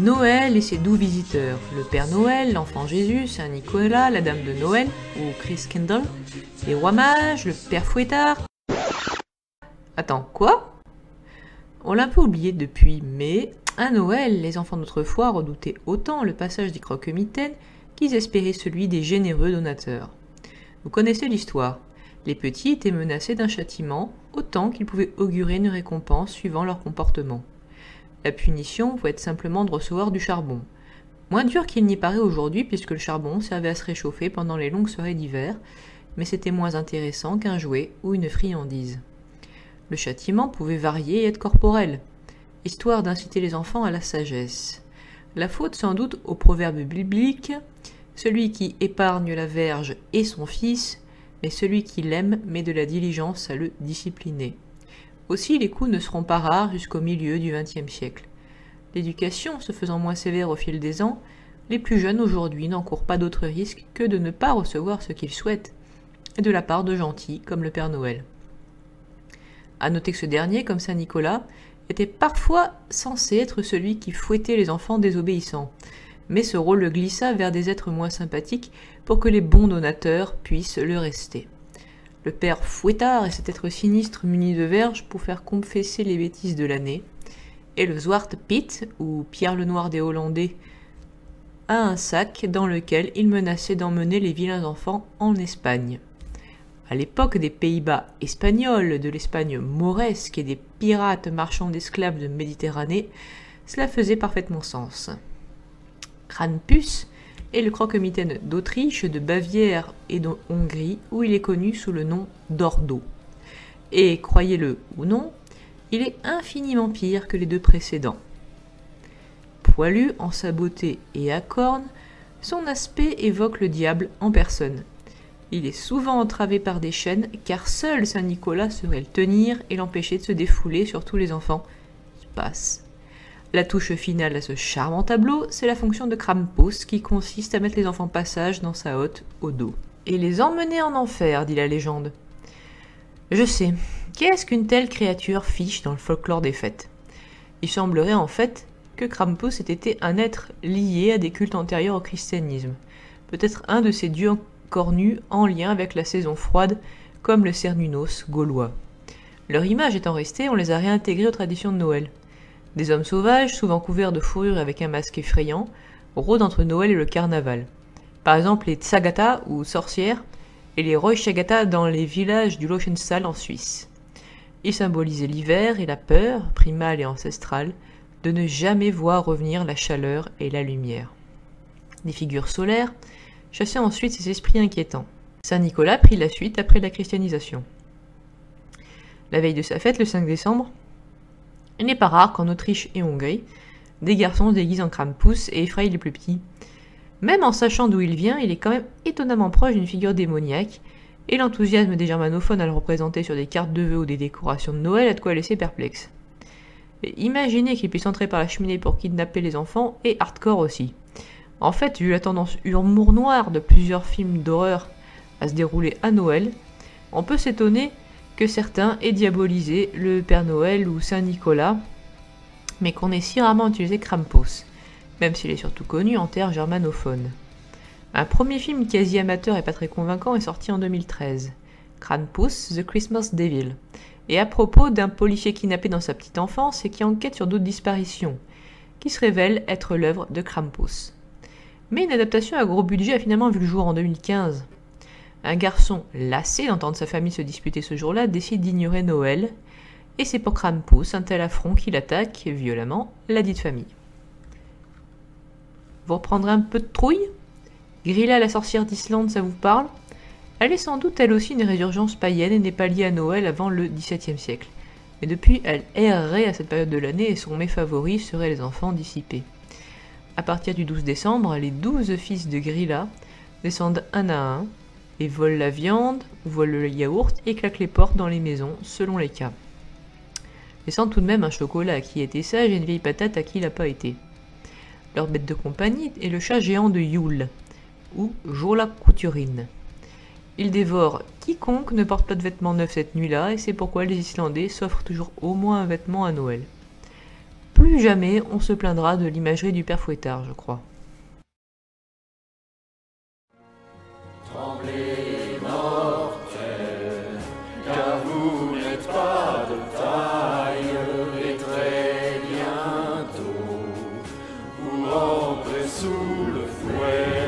Noël et ses doux visiteurs, le Père Noël, l'Enfant Jésus, Saint Nicolas, la Dame de Noël, ou Chris Kendall, les Rois Mages, le Père Fouettard... Attends, quoi? On l'a un peu oublié depuis, mais à Noël, les enfants d'autrefois redoutaient autant le passage des croque-mitaines qu'ils espéraient celui des généreux donateurs. Vous connaissez l'histoire. Les petits étaient menacés d'un châtiment, autant qu'ils pouvaient augurer une récompense suivant leur comportement. La punition pouvait être simplement de recevoir du charbon. Moins dur qu'il n'y paraît aujourd'hui puisque le charbon servait à se réchauffer pendant les longues soirées d'hiver, mais c'était moins intéressant qu'un jouet ou une friandise. Le châtiment pouvait varier et être corporel, histoire d'inciter les enfants à la sagesse. La faute sans doute au proverbe biblique « Celui qui épargne la verge est son fils, mais celui qui l'aime met de la diligence à le discipliner ». Aussi, les coups ne seront pas rares jusqu'au milieu du XXe siècle. L'éducation se faisant moins sévère au fil des ans, les plus jeunes aujourd'hui n'encourent pas d'autre risque que de ne pas recevoir ce qu'ils souhaitent, et de la part de gentils comme le Père Noël. À noter que ce dernier, comme Saint Nicolas, était parfois censé être celui qui fouettait les enfants désobéissants, mais ce rôle le glissa vers des êtres moins sympathiques pour que les bons donateurs puissent le rester. Le père Fouettard est cet être sinistre muni de verges pour faire confesser les bêtises de l'année, et le Zwarte Piet, ou Pierre le Noir des Hollandais, a un sac dans lequel il menaçait d'emmener les vilains enfants en Espagne. À l'époque des Pays-Bas espagnols, de l'Espagne mauresque et des pirates marchands d'esclaves de Méditerranée, cela faisait parfaitement sens. Krampus est le croque-mitaine d'Autriche, de Bavière et de Hongrie, où il est connu sous le nom d'Ordo. Et, croyez-le ou non, il est infiniment pire que les deux précédents. Poilu, en sa beauté et à cornes, son aspect évoque le diable en personne. Il est souvent entravé par des chaînes, car seul Saint Nicolas saurait le tenir et l'empêcher de se défouler sur tous les enfants qui passent. La touche finale à ce charmant tableau, c'est la fonction de Krampus qui consiste à mettre les enfants passage dans sa hotte au dos. Et les emmener en enfer, dit la légende. Je sais, qu'est-ce qu'une telle créature fiche dans le folklore des fêtes? Il semblerait en fait que Krampus ait été un être lié à des cultes antérieurs au christianisme, peut-être un de ces dieux cornus en lien avec la saison froide, comme le Cernunnos gaulois. Leur image étant restée, on les a réintégrés aux traditions de Noël. Des hommes sauvages, souvent couverts de fourrure avec un masque effrayant, rôdent entre Noël et le carnaval. Par exemple les Tsagata ou sorcières et les Roichagata dans les villages du Lochenstall en Suisse. Ils symbolisaient l'hiver et la peur, primale et ancestrale, de ne jamais voir revenir la chaleur et la lumière. Des figures solaires chassaient ensuite ces esprits inquiétants. Saint Nicolas prit la suite après la christianisation. La veille de sa fête, le 5 décembre, il n'est pas rare qu'en Autriche et Hongrie, des garçons se déguisent en Krampus et effrayent les plus petits. Même en sachant d'où il vient, il est quand même étonnamment proche d'une figure démoniaque, et l'enthousiasme des germanophones à le représenter sur des cartes de vœux ou des décorations de Noël a de quoi laisser perplexe. Et imaginez qu'il puisse entrer par la cheminée pour kidnapper les enfants est hardcore aussi. En fait, vu la tendance humour noir de plusieurs films d'horreur à se dérouler à Noël, on peut s'étonner que certains aient diabolisé le Père Noël ou Saint Nicolas, mais qu'on ait si rarement utilisé Krampus, même s'il est surtout connu en terre germanophone. Un premier film quasi amateur et pas très convaincant est sorti en 2013, Krampus, The Christmas Devil, et à propos d'un policier kidnappé dans sa petite enfance et qui enquête sur d'autres disparitions, qui se révèle être l'œuvre de Krampus. Mais une adaptation à gros budget a finalement vu le jour en 2015. Un garçon, lassé d'entendre sa famille se disputer ce jour-là, décide d'ignorer Noël, et c'est pour Krampus un tel affront qu'il attaque, violemment, la dite famille. Vous reprendrez un peu de trouille? Grilla la sorcière d'Islande, ça vous parle? Elle est sans doute elle aussi une résurgence païenne et n'est pas liée à Noël avant le XVIIe siècle. Mais depuis, elle errerait à cette période de l'année et son mets favori serait les enfants dissipés. À partir du 12 décembre, les 12 fils de Grilla descendent un à un, et volent la viande, ou volent le yaourt, et claquent les portes dans les maisons, selon les cas. Laissant tout de même un chocolat à qui était sage et une vieille patate à qui l'a pas été. Leur bête de compagnie est le chat géant de Yule, ou Jola Couturine. Il dévore quiconque ne porte pas de vêtements neufs cette nuit-là, et c'est pourquoi les Islandais s'offrent toujours au moins un vêtement à Noël. plus jamais on se plaindra de l'imagerie du père Fouettard, je crois. Tremblez, mortels, car vous n'êtes pas de taille, et très bientôt vous rentrez sous le fouet.